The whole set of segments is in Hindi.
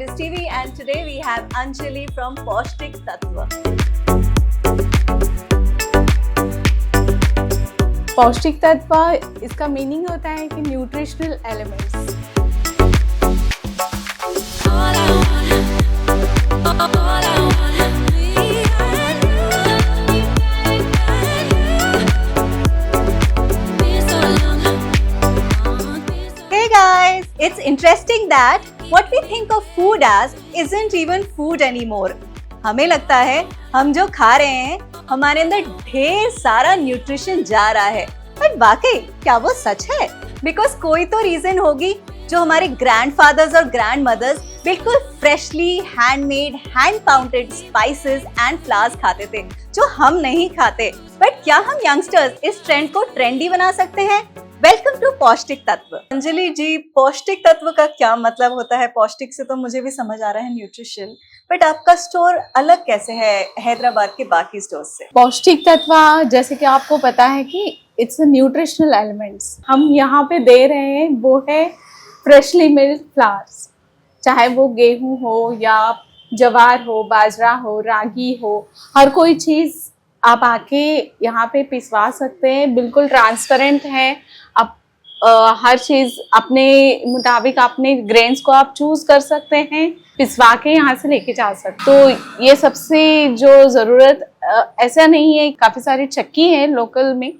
Digest TV and today we have Anjali from Paustik Tattva. पौष्टिक तत्व इसका मीनिंग होता है कि nutritional elements. Hey guys, it's interesting that what we think of food as isn't even food anymore. हमें लगता है हम जो खा रहे हैं हमारे अंदर ढेर सारा न्यूट्रिशन जा रहा है, बट वाकई क्या वो सच है? बिकॉज कोई तो रीजन होगी जो हमारे ग्रैंडफादर्स और ग्रैंड मदर्स बिल्कुल freshly handmade hand pounded spices and flowers खाते थे जो हम नहीं खाते। बट क्या हम यंगस्टर्स इस ट्रेंड को ट्रेंडी बना सकते हैं? वेलकम टू पौष्टिक तत्व। अंजलि जी, पौष्टिक तत्व का क्या मतलब होता है? पौष्टिक से तो मुझे भी समझ आ रहा है न्यूट्रिशन, बट आपका स्टोर अलग कैसे है हैदराबाद के बाकी स्टोर से? पौष्टिक तत्व जैसे कि आपको पता है कि इट्स अ न्यूट्रिशनल एलिमेंट्स। हम यहाँ पे दे रहे हैं वो है फ्रेशली मिल्ड फ्लावर्स, चाहे वो गेहूं हो या जवार हो, बाजरा हो, रागी हो, हर कोई चीज़ आप आके यहाँ पे पिसवा सकते हैं। बिल्कुल ट्रांसपेरेंट है। आप हर चीज़ अपने मुताबिक अपने ग्रेन्स को आप चूज़ कर सकते हैं, पिसवा के यहाँ से लेके जा सकते। तो ये सबसे जो ज़रूरत, ऐसा नहीं है, काफ़ी सारी चक्की है लोकल में,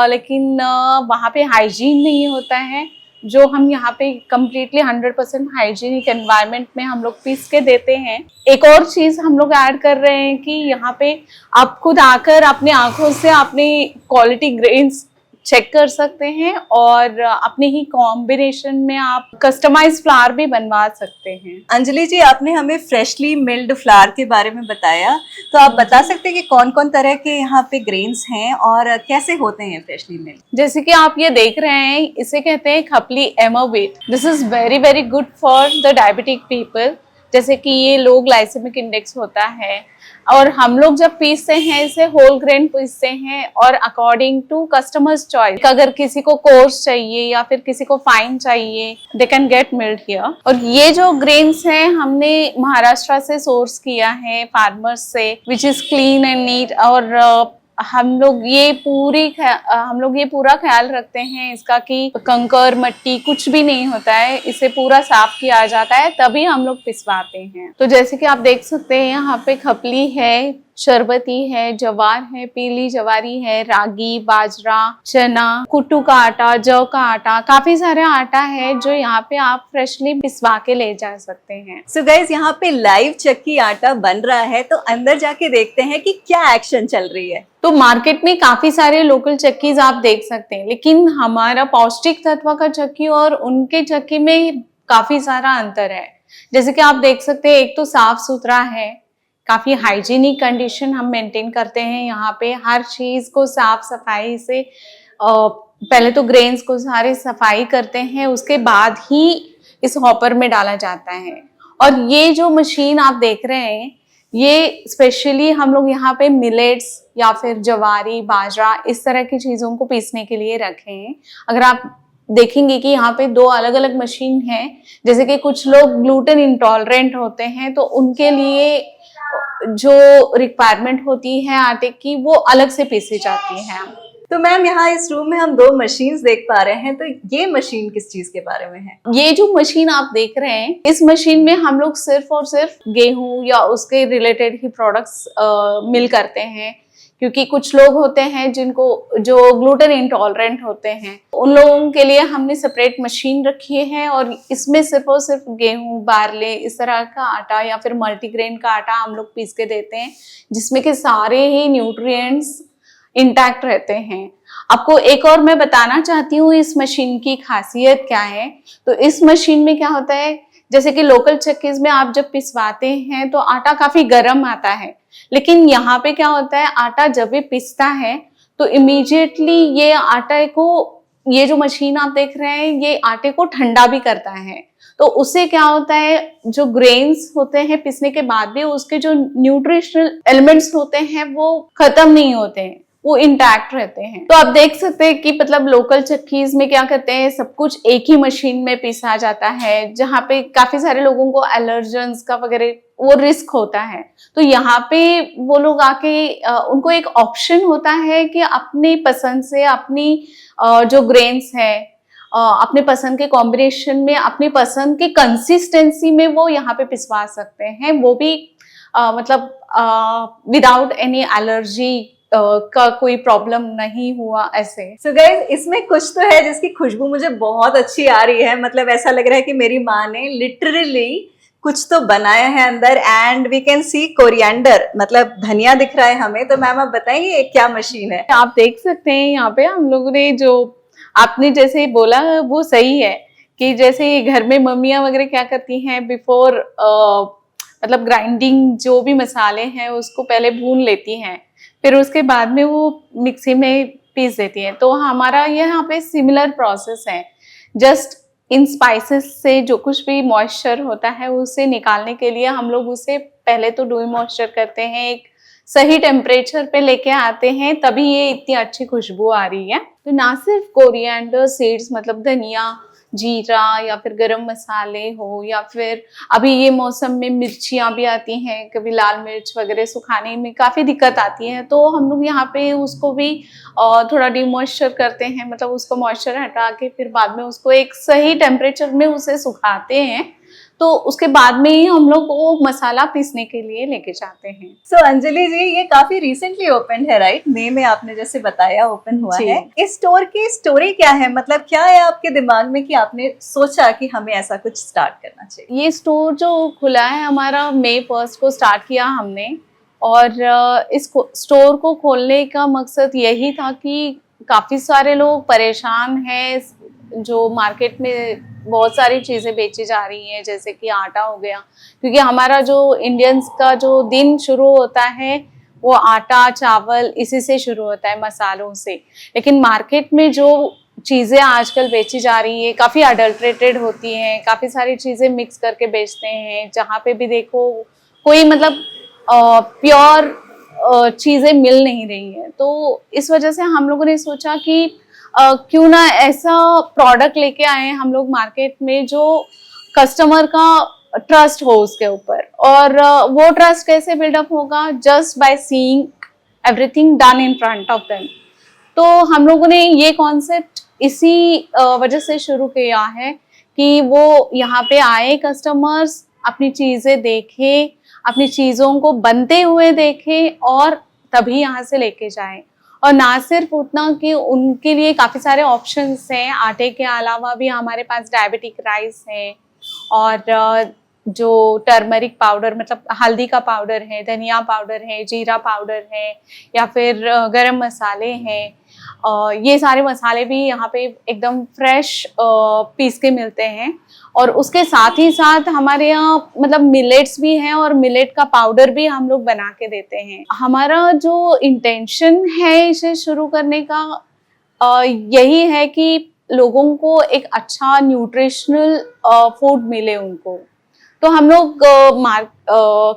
लेकिन वहाँ पे हाइजीन नहीं होता है। जो हम यहाँ पे कम्प्लीटली 100% हाइजीनिक एनवायरनमेंट में हम लोग पीस के देते हैं। एक और चीज़ हम लोग ऐड कर रहे हैं कि यहाँ पे आप खुद आकर अपने आंखों से अपने क्वालिटी ग्रेन्स चेक कर सकते हैं और अपने ही कॉम्बिनेशन में आप कस्टमाइज फ्लावर भी बनवा सकते हैं। अंजलि जी, आपने हमें फ्रेशली मिल्ड फ्लावर के बारे में बताया, तो आप बता सकते हैं कि कौन कौन तरह के यहाँ पे ग्रेन्स हैं और कैसे होते हैं फ्रेशली मिल्ड? जैसे कि आप ये देख रहे हैं, इसे कहते हैं खपली एमोवेट। This is very very good for the diabetic people. जैसे कि ये लो ग्लाइसेमिक इंडेक्स होता है और हम लोग जब पीसते हैं इसे होल ग्रेन पीसते हैं और अकॉर्डिंग टू कस्टमर्स चॉइस, अगर किसी को कोर्स चाहिए या फिर किसी को फाइन चाहिए, they can get milled here. और ये जो ग्रेन्स हैं हमने महाराष्ट्र से सोर्स किया है फार्मर्स से, which is clean and neat. और हम लोग ये पूरा ख्याल रखते हैं इसका कि कंकर मट्टी कुछ भी नहीं होता है, इसे पूरा साफ किया जाता है तभी हम लोग पिसवाते हैं। तो जैसे कि आप देख सकते हैं यहाँ पे खपली है, शरबती है, जवार है, पीली जवारी है, रागी, बाजरा, चना, कुट्टू का आटा, जौ का आटा, काफी सारे आटा है जो यहाँ पे आप फ्रेशली पिसवा के ले जा सकते हैं। सो गाइस, यहाँ पे लाइव चक्की आटा बन रहा है, तो अंदर जाके देखते हैं कि क्या एक्शन चल रही है। तो मार्केट में काफी सारे लोकल चक्कीज आप देख सकते हैं, लेकिन हमारा पौष्टिक तत्व का चक्की और उनके चक्की में काफी सारा अंतर है। जैसे कि आप देख सकते हैं, एक तो साफ सुथरा है, काफी हाइजीनिक कंडीशन हम मेंटेन करते हैं यहाँ पे। हर चीज को साफ सफाई से, पहले तो ग्रेन्स को सारे सफाई करते हैं, उसके बाद ही इस हॉपर में डाला जाता है। और ये जो मशीन आप देख रहे हैं, ये स्पेशली हम लोग यहाँ पे मिलेट्स या फिर जवारी, बाजरा, इस तरह की चीजों को पीसने के लिए रखे हैं। अगर आप देखेंगे कि यहाँ पे दो अलग अलग मशीन है, जैसे कि कुछ लोग ग्लूटेन इंटॉलरेंट होते हैं तो उनके लिए जो रिक्वायरमेंट होती है आटे की, वो अलग से पीसी जाती है। तो मैम, यहाँ इस रूम में हम दो मशीन्स देख पा रहे हैं, तो ये मशीन किस चीज के बारे में है? ये जो मशीन आप देख रहे हैं, इस मशीन में हम लोग सिर्फ और सिर्फ गेहूं या उसके रिलेटेड ही प्रोडक्ट्स मिल करते हैं, क्योंकि कुछ लोग होते हैं जो ग्लूटेन इंटॉलरेंट होते हैं, उन लोगों के लिए हमने सेपरेट मशीन रखी है और इसमें सिर्फ और सिर्फ गेहूं, बारले, इस तरह का आटा या फिर मल्टीग्रेन का आटा हम लोग पीस के देते हैं, जिसमें के सारे ही न्यूट्रिएंट्स इंटैक्ट रहते हैं। आपको एक और मैं बताना चाहती हूँ इस मशीन की खासियत क्या है। तो इस मशीन में क्या होता है, जैसे कि लोकल चक्कीज में आप जब पिसवाते हैं तो आटा काफी गर्म आता है, लेकिन यहाँ पे क्या होता है, आटा जब भी पिसता है तो इमीडिएटली ये आटे को, ये जो मशीन आप देख रहे हैं, ये आटे को ठंडा भी करता है। तो उससे क्या होता है, जो ग्रेन्स होते हैं पिसने के बाद भी उसके जो न्यूट्रिशनल एलिमेंट्स होते हैं वो खत्म नहीं होते हैं, वो इंटैक्ट रहते हैं। तो आप देख सकते हैं कि मतलब लोकल चक्कीज में क्या करते हैं, सब कुछ एक ही मशीन में पीसा जाता है, जहाँ पे काफी सारे लोगों को एलर्जेंस का वगैरह वो रिस्क होता है। तो यहाँ पे वो लोग आके उनको एक ऑप्शन होता है कि अपनी पसंद से अपनी जो ग्रेन्स है अपने पसंद के कॉम्बिनेशन में अपनी पसंद की कंसिस्टेंसी में वो यहाँ पे पिसवा सकते हैं, वो भी मतलब विदाउट एनी एलर्जी का कोई प्रॉब्लम नहीं हुआ ऐसे। So guys, इसमें कुछ तो है जिसकी खुशबू मुझे बहुत अच्छी आ रही है, मतलब ऐसा लग रहा है कि मेरी माँ ने लिटरली कुछ तो बनाया है अंदर। And we can see coriander, मतलब धनिया दिख रहा है हमें। तो मैम आप बताइए क्या मशीन है? आप देख सकते हैं यहाँ पे हम लोगों ने जो आपने जैसे बोला वो सही है कि जैसे घर में मम्मियाँ वगैरह क्या करती हैं, बिफोर मतलब ग्राइंडिंग जो भी मसाले हैं उसको पहले भून लेती हैं, फिर उसके बाद में वो मिक्सी में पीस देती हैं। तो हमारा यहाँ पे सिमिलर प्रोसेस है। जस्ट इन स्पाइसेस से जो कुछ भी मॉइस्चर होता है उसे निकालने के लिए हम लोग उसे पहले तो डू मॉइस्चर करते हैं, एक सही टेम्परेचर पे लेके आते हैं, तभी ये इतनी अच्छी खुशबू आ रही है। तो ना सिर्फ कोरिएंडर सीड्स मतलब धनिया, जीरा या फिर गरम मसाले हो, या फिर अभी ये मौसम में मिर्चियाँ भी आती हैं, कभी लाल मिर्च वगैरह सुखाने में काफ़ी दिक्कत आती है, तो हम लोग यहाँ पे उसको भी थोड़ा डिमॉइस्चर करते हैं, मतलब उसको मॉइस्चर हटा के फिर बाद में उसको एक सही टेम्परेचर में उसे सुखाते हैं। तो उसके बाद में ही हम लोग वो मसाला पीसने के लिए लेके जाते हैं। So, अंजलि जी ये काफी रिसेंटली ओपन है राइट? मई में आपने जैसे बताया ओपन हुआ है। इस स्टोर की स्टोरी क्या है, मतलब क्या है आपके दिमाग में कि आपने सोचा कि हमें ऐसा कुछ स्टार्ट करना चाहिए? ये स्टोर जो खुला है हमारा May 1 को स्टार्ट किया हमने, और इस स्टोर को खोलने का मकसद यही था कि काफ़ी सारे लोग परेशान हैं, जो मार्केट में बहुत सारी चीज़ें बेची जा रही हैं, जैसे कि आटा हो गया, क्योंकि हमारा जो इंडियंस का जो दिन शुरू होता है वो आटा चावल इसी से शुरू होता है, मसालों से। लेकिन मार्केट में जो चीज़ें आजकल बेची जा रही है काफ़ी अडल्ट्रेटेड होती हैं, काफ़ी सारी चीज़ें मिक्स करके बेचते हैं, जहाँ पे भी देखो कोई मतलब प्योर चीज़ें मिल नहीं रही है। तो इस वजह से हम लोगों ने सोचा कि क्यों ना ऐसा प्रोडक्ट लेके आए हम लोग मार्केट में जो कस्टमर का ट्रस्ट हो उसके ऊपर। और वो ट्रस्ट कैसे बिल्डअप होगा? Just by seeing everything done in front of them. तो हम लोगों ने ये कॉन्सेप्ट इसी वजह से शुरू किया है कि वो यहाँ पे आए कस्टमर्स, अपनी चीज़ें देखें, अपनी चीज़ों को बनते हुए देखें और तभी यहाँ से लेके जाएं। और ना सिर्फ उतना कि उनके लिए काफ़ी सारे ऑप्शंस हैं, आटे के अलावा भी हमारे पास डायबिटिक राइस है, और जो टर्मरिक पाउडर मतलब हल्दी का पाउडर है, धनिया पाउडर है, जीरा पाउडर है, या फिर गरम मसाले हैं। ये सारे मसाले भी यहाँ पे एकदम फ्रेश पीस के मिलते हैं। और उसके साथ ही साथ हमारे यहाँ मतलब मिलेट्स भी हैं, और मिलेट का पाउडर भी हम लोग बना के देते हैं। हमारा जो इंटेंशन है इसे शुरू करने का यही है कि लोगों को एक अच्छा न्यूट्रिशनल फूड मिले उनको। तो हम लोग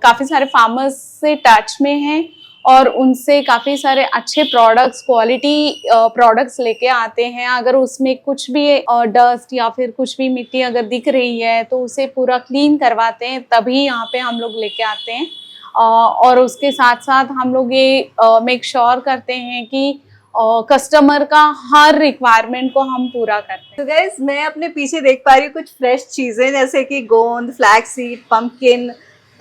काफ़ी सारे फार्मर्स से टच में हैं और उनसे काफ़ी सारे अच्छे प्रोडक्ट्स, क्वालिटी प्रोडक्ट्स लेके आते हैं। अगर उसमें कुछ भी डस्ट या फिर कुछ भी मिट्टी अगर दिख रही है तो उसे पूरा क्लीन करवाते हैं, तभी यहाँ पे हम लोग लेके आते हैं। और उसके साथ साथ हम लोग ये मेक श्योर करते हैं कि कस्टमर का हर रिक्वायरमेंट को हम पूरा करते हैं। तो गाइस मैं अपने पीछे देख पा रही हूँ कुछ फ्रेश चीजें, जैसे कि गोंद, फ्लैक्स सीड, पंपकिन।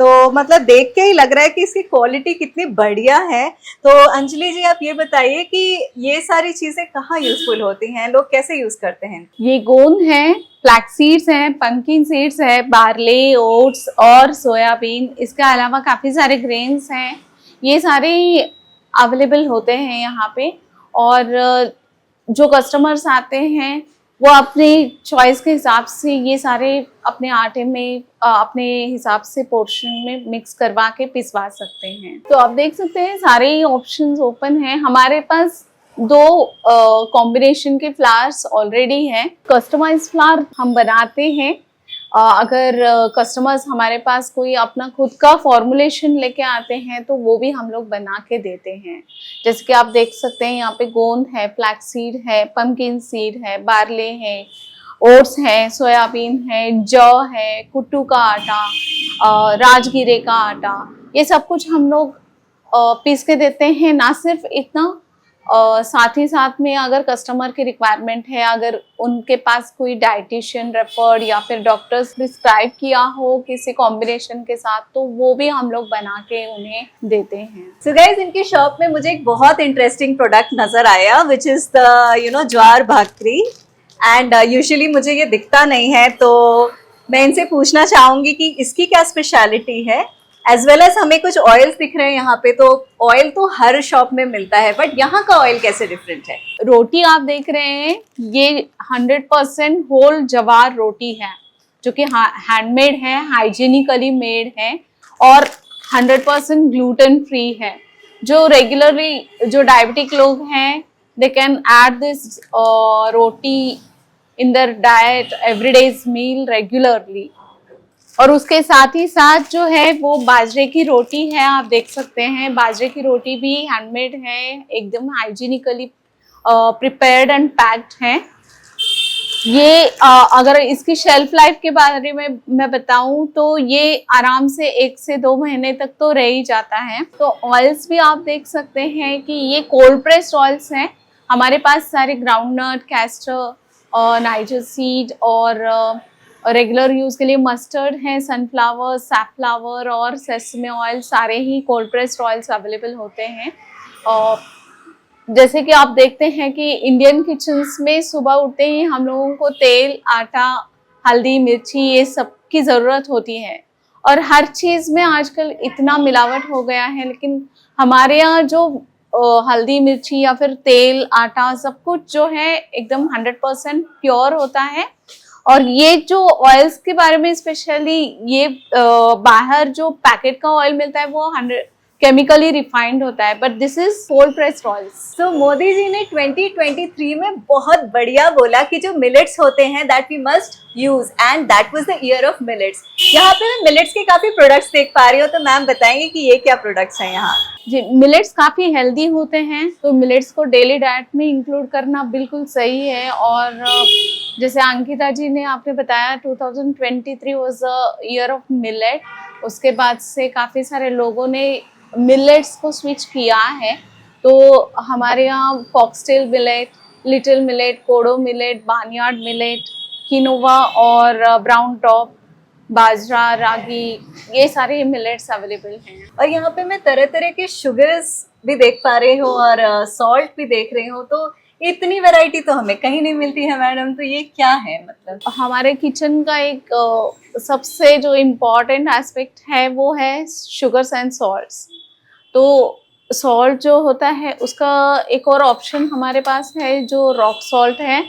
तो मतलब देख के ही लग रहा है कि इसकी क्वालिटी कितनी बढ़िया है। तो अंजलि जी आप ये बताइए कि ये सारी चीजें कहाँ यूजफुल होती हैं, लोग कैसे यूज करते हैं? ये गोंद है, फ्लैक्स सीड्स हैं, पंपकिन सीड्स है, बार्ले, ओट्स और सोयाबीन। इसके अलावा काफ़ी सारे ग्रेन्स हैं, ये सारे अवेलेबल होते हैं यहाँ पे। और जो कस्टमर्स आते हैं वो अपने चॉइस के हिसाब से ये सारे अपने आटे में अपने हिसाब से पोर्शन में मिक्स करवा के पिसवा सकते हैं। तो आप देख सकते हैं सारे ऑप्शंस ओपन हैं। हमारे पास 2 कॉम्बिनेशन के फ्लावर्स ऑलरेडी हैं। कस्टमाइज फ्लावर हम बनाते हैं अगर कस्टमर्स हमारे पास कोई अपना खुद का फॉर्मुलेशन लेके आते हैं तो वो भी हम लोग बना के देते हैं। जैसे कि आप देख सकते हैं यहाँ पे गोंद है, फ्लैक्स सीड है, पम्पकिन सीड है, बार्ले है, ओट्स है, सोयाबीन है, जौ है, कुट्टू का आटा, राजगीरे का आटा, ये सब कुछ हम लोग पीस के देते हैं। ना सिर्फ इतना, साथ ही साथ में अगर कस्टमर की रिक्वायरमेंट है, अगर उनके पास कोई डाइटिशियन रेफर्ड या फिर डॉक्टर्स प्रिस्क्राइब किया हो किसी कॉम्बिनेशन के साथ, तो वो भी हम लोग बना के उन्हें देते हैं। सो गाइस, इनकी शॉप में मुझे एक बहुत इंटरेस्टिंग प्रोडक्ट नजर आया, which is the jowar bhakri. And usually मुझे ये दिखता नहीं है, तो मैं इनसे पूछना चाहूंगी कि इसकी क्या स्पेशलिटी है। एज वेल एज हमें कुछ ऑयल्स दिख रहे हैं यहाँ पे, तो ऑयल तो हर शॉप में मिलता है, बट यहाँ का ऑयल कैसे डिफरेंट है? रोटी आप देख रहे हैं, ये 100% होल जवार रोटी है, जो कि हैंडमेड है, हाइजीनिकली मेड है और 100% ग्लूटेन फ्री है। जो रेगुलरली जो डायबिटिक लोग हैं, they can add this roti in their diet everyday's meal regularly. और उसके साथ ही साथ जो है वो बाजरे की रोटी है, आप देख सकते हैं बाजरे की रोटी भी हैंडमेड है, एकदम हाइजीनिकली प्रिपेयर्ड एंड पैक्ड है। ये अगर इसकी शेल्फ लाइफ के बारे में मैं बताऊं तो ये आराम से 1 से 2 महीने तक तो रह ही जाता है। तो ऑयल्स भी आप देख सकते हैं कि ये कोल्ड प्रेस्ड ऑयल्स हैं। हमारे पास सारे ग्राउंडनट, कैस्टर, नाइजर सीड और रेगुलर यूज़ के लिए मस्टर्ड है, सनफ्लावर, सैफफ्लावर और सेसमे ऑयल, सारे ही कोल्ड प्रेस्ड ऑयल्स अवेलेबल होते हैं। और जैसे कि आप देखते हैं कि इंडियन किचन्स में सुबह उठते ही हम लोगों को तेल, आटा, हल्दी, मिर्ची, ये सब की ज़रूरत होती है। और हर चीज़ में आजकल इतना मिलावट हो गया है, लेकिन हमारे यहाँ जो हल्दी, मिर्ची या फिर तेल, आटा, सब कुछ जो है एकदम 100% प्योर होता है। और ये जो ऑयल्स के बारे में स्पेशली, ये बाहर जो पैकेट का ऑयल मिलता है वो 100 केमिकली रिफाइंड होता है, but this is cold pressed oils. So Modi ji ने 2023 में बहुत बढ़िया बोला कि जो मिलेट्स होते हैं that we must use, and that was the year of millets. यहाँ पे मैं मिलेट्स के काफी प्रोडक्ट्स देख पा रही हूँ, तो मैम बताएंगे कि ये क्या प्रोडक्ट्स हैं यहाँ? जी, मिलेट्स काफ़ी हेल्दी होते हैं, तो मिलेट्स को डेली डाइट में इंक्लूड करना बिल्कुल सही है। और जैसे अंकिता जी ने आपने बताया 2023 was a year of millet, उसके बाद से काफ़ी सारे लोगों ने मिलेट्स को स्विच किया है। तो हमारे यहाँ फॉक्सटेल मिलेट, लिटिल मिलेट, कोडो मिलेट, बार्नयार्ड मिलेट, किनोवा और ब्राउन टॉप, बाजरा, रागी, ये सारे मिलेट्स अवेलेबल हैं। और यहाँ पे मैं तरह तरह के शुगर्स भी देख पा रही हूँ और सॉल्ट भी देख रही हूँ, तो इतनी वैरायटी तो हमें कहीं नहीं मिलती है मैडम, तो ये क्या है? मतलब हमारे किचन का एक सबसे जो इम्पॉर्टेंट एस्पेक्ट है वो है शुगर्स एंड सॉल्ट्स। तो सॉल्ट जो होता है उसका एक और ऑप्शन हमारे पास है जो रॉक सॉल्ट है,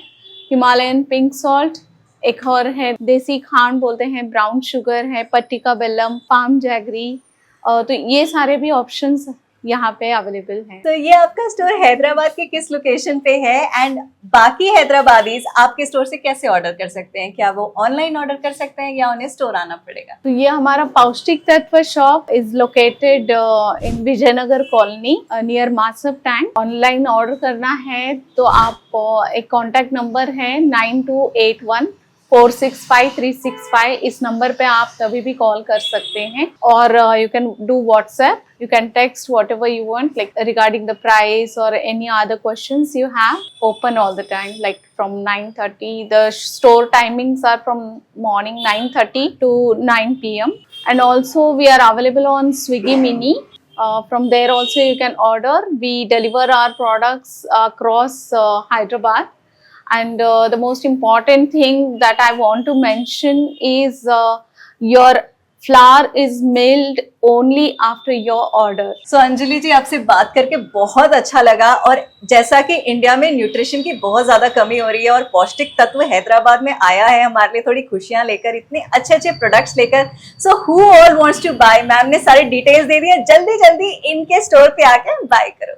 हिमालयन पिंक सॉल्ट, एक और है देसी खांड बोलते हैं, ब्राउन शुगर है, पट्टिका बेल्लम, पाम जैगरी, तो ये सारे भी ऑप्शंस यहाँ पे अवेलेबल हैं। तो ये आपका स्टोर हैदराबाद के किस लोकेशन पे है, एंड बाकी हैदराबादीज आपके स्टोर से कैसे ऑर्डर कर सकते हैं? क्या वो ऑनलाइन ऑर्डर कर सकते हैं या उन्हें स्टोर आना पड़ेगा? तो ये हमारा Paushtik Tatva shop is located in Vijaynagar colony near Masav tank. Online order करना है तो आप एक कॉन्टैक्ट नंबर है 9281465365, इस नंबर पे आप कभी भी कॉल कर सकते हैं। और you can do WhatsApp, you can text whatever you want, like regarding the price or any other questions you have. Open all the time, like from 9:30. The store timings are from morning 9:30 to 9 p.m. And also we are available on Swiggy Mini. From there also you can order. We deliver our products across Hyderabad. And the most important thing that I want to mention is your flour is milled only after your order. So Anjali ji, आपसे बात करके बहुत अच्छा लगा। और जैसा कि इंडिया में न्यूट्रिशन की बहुत ज्यादा कमी हो रही है और पौष्टिक तत्व हैदराबाद में आया है हमारे लिए थोड़ी खुशियां लेकर, इतने अच्छे अच्छे प्रोडक्ट्स लेकर। So who all wants to buy, ma'am ने सारी डिटेल्स दे दी है, जल्दी जल्दी इनके स्टोर पे आकर बाय करो।